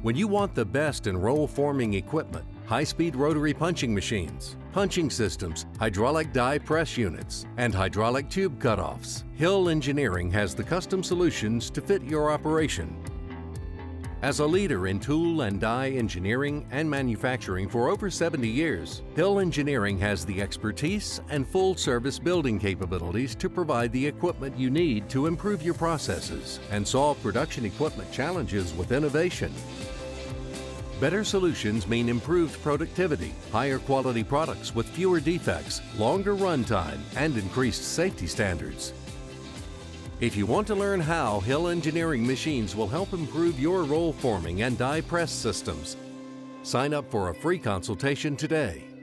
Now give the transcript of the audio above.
When you want the best in roll forming equipment, high-speed rotary punching machines, punching systems, hydraulic die press units, and hydraulic tube cutoffs, Hill Engineering has the custom solutions to fit your operation. As a leader in tool and die engineering and manufacturing for over 70 years, Hill Engineering has the expertise and full-service building capabilities to provide the equipment you need to improve your processes and solve production equipment challenges with innovation. Better solutions mean improved productivity, higher quality products with fewer defects, longer runtime, and increased safety standards. If you want to learn how Hill Engineering machines will help improve your roll forming and die press systems, sign up for a free consultation today.